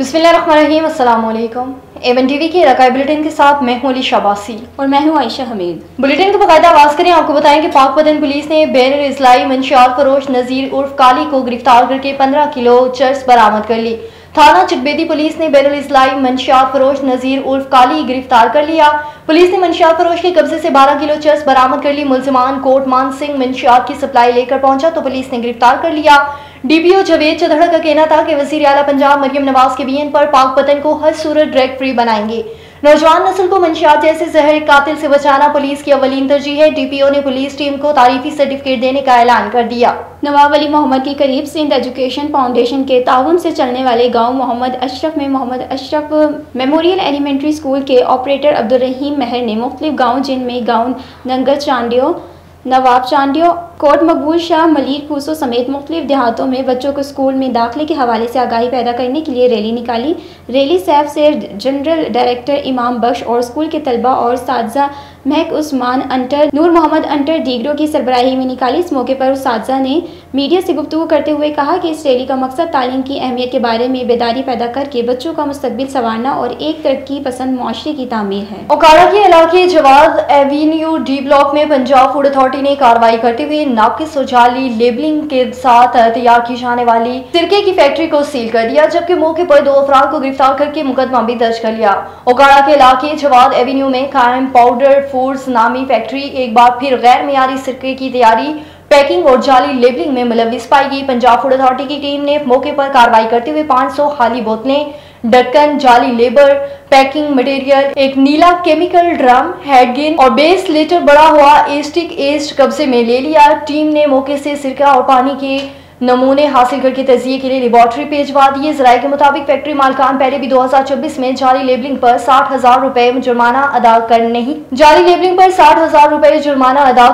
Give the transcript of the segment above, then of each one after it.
बिस्मिल्लाहिर्रहमानिर्रहीम, अस्सलाम वालेकुम। एवन टीवी के इलाकाई बुलेटिन के साथ मैं हूं अली शाबासी और मैं हूं आयशा हमीद। बुलेटिन को बाकायदा आगाज करें। आपको बताएं कि पाकपतन पुलिस ने बैरल इस्लाई मंशियात फरोश नजीर उर्फ काली को गिरफ्तार करके 15 किलो चर्स बरामद कर ली। थाना चिकबेदी पुलिस ने बैरल इस्लाई मंशियात फरोश नजीर उर्फ काली गिरफ्तार कर लिया। पुलिस ने मंशियात फरोश के कब्जे से 12 किलो चर्स बरामद कर ली। मुलजिमान कोट मान सिंह मंशियात की सप्लाई लेकर पहुंचा तो पुलिस ने गिरफ्तार कर लिया। डीपीओ जवेद चौधरी का कहना था कि वजीर आला पंजाब मरियम नवाज के बीएन पर पाकपतन को हर सूरत ड्रग फ्री बनाएंगे। नौजवान नस्ल को मंशियात जैसे जहर कातिल से बचाना पुलिस की अवलीन तरजीह है। डीपीओ ने पुलिस टीम को तारीफी सर्टिफिकेट देने का ऐलान कर दिया। नवाब अली मोहम्मद के करीब सिंध एजुकेशन फाउंडेशन के ताउन से चलने वाले गांव मोहम्मद अशरफ में Mohammad Ashraf memorial elementary school के ऑपरेटर अब्दुल रहीम महर ने मुख्तलिफ गाँव जिनमें गाँव नंगर चांडियो, नवाब चांडियो, कोट मकबूल शाह, मलीर फूसो समेत मुख्तलिफ देहातों में बच्चों को स्कूल में दाखिले के हवाले से आगाही पैदा करने के लिए रैली निकाली। रैली सैफ से जनरल डायरेक्टर इमाम बख्श और स्कूल के तलबा और साथजा महक उस्मान अंटर, नूर मोहम्मद अंटर दीगरों की सरबराही में निकाली। इस मौके पर साथजा ने मीडिया से गुफ्तगू करते हुए कहा कि इस रैली का मकसद तालीम की अहमियत के बारे में बेदारी पैदा करके बच्चों का मुस्तकबिल संवारना और एक तरक्की पसंद मुआशरे की तामीर है। ओकाड़ा के इलाके जवाद एवेन्यू डी ब्लॉक में पंजाब फूड अथॉरिटी ने कार्रवाई करते हुए नाकिस और जाली लेबलिंग के साथ तैयार की जाने वाली सिरके की फैक्ट्री को सील कर दिया, जबकि मौके पर 2 अफराद को गिरफ्तार करके मुकदमा भी दर्ज कर लिया। ओकाड़ा के इलाके जवाद एवेन्यू में कायम पाउडर फूड्स नामी फैक्ट्री एक बार फिर गैर मियारी सिरके की तैयारी, पैकिंग और जाली लेबलिंग में मुलविस पाई गई। पंजाब फूड अथॉरिटी की टीम ने मौके पर कार्रवाई करते हुए 500 खाली बोतलें, ढक्कन, जाली लेबर, पैकिंग मटेरियल, एक नीला केमिकल ड्रम, हेडगिन और 20 लीटर बड़ा हुआ एस्टिक एस्ट कब्जे में ले लिया। टीम ने मौके से सिरका और पानी के नमूने हासिल करके तजिए के लिए लेबॉर्ट्री भेजवा दिए। जराये के मुताबिक फैक्ट्री मालकान पहले भी 2024 में जाली लेबलिंग पर 60,000 रुपए जुर्माना अदा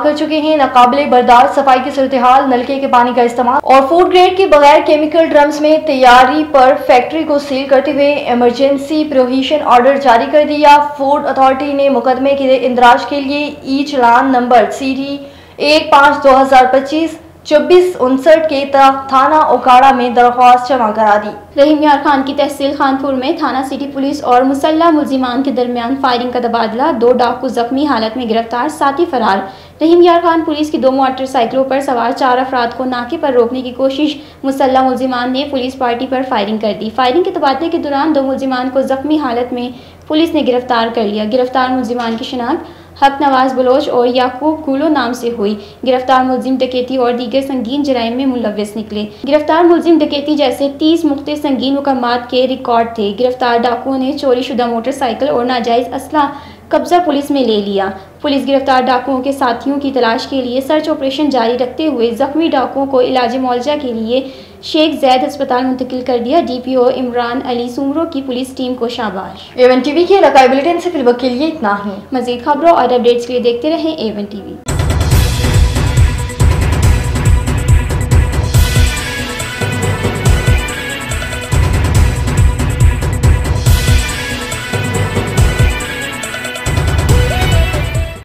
कर चुके हैं। नाकाबिले बर्दाश्त सफाई की सूरत-ए-हाल, नलके के पानी का इस्तेमाल और फूड ग्रेड के बगैर केमिकल ड्रम्स में तैयारी पर फैक्ट्री को सील करते हुए इमरजेंसी प्रोहिबिशन ऑर्डर जारी कर दिया। फूड अथॉरिटी ने मुकदमे के इंदराज के लिए ई चलान नंबर CD 15/2025 2459 के तहत थाना ओकाड़ा में दरख्वास्त जमा करा दी। रहीम यार खान की तहसील खानपुर में थाना सिटी पुलिस और मुसल्लह मुल्जिमान के दरमियान फायरिंग का तबादला, 2 डाकू जख्मी हालत में गिरफ्तार, साथी फरार। रहीम यार खान पुलिस की 2 मोटरसाइकिलों पर सवार 4 अफराद को नाके पर रोकने की कोशिश, मुसल्लह मुल्जिमान ने पुलिस पार्टी पर फायरिंग कर दी। फायरिंग के तबादले के दौरान 2 मुल्जिमान को जख्मी हालत में पुलिस ने गिरफ्तार कर लिया। गिरफ्तार मुल्जिमान की शिनाख्त हक नवाज बलोच और याकूब गुलो नाम से हुई। गिरफ्तार मुल्जिम डकैती और दीगर संगीन जराइम में मुलव्विस निकले। गिरफ्तार मुल्जिम डकैती जैसे 30 मुख्तलिफ संगीन मुकम्मात के रिकॉर्ड थे। गिरफ्तार डाकुओं ने चोरी शुदा मोटरसाइकिल और नाजायज असला कब्जा पुलिस में ले लिया। पुलिस गिरफ्तार डाकुओं के साथियों की तलाश के लिए सर्च ऑपरेशन जारी रखते हुए जख्मी डाकुओं को इलाज मुआवजा के लिए शेख जैद अस्पताल मुंतकिल कर दिया। डीपीओ इमरान अली सुमरो की पुलिस टीम को शाबाश। एवन टीवी के इलाकाई बुलेटिन से फिलहाल के लिए इतना ही। मजीद खबरों और अपडेट्स के लिए देखते रहें एवन टीवी।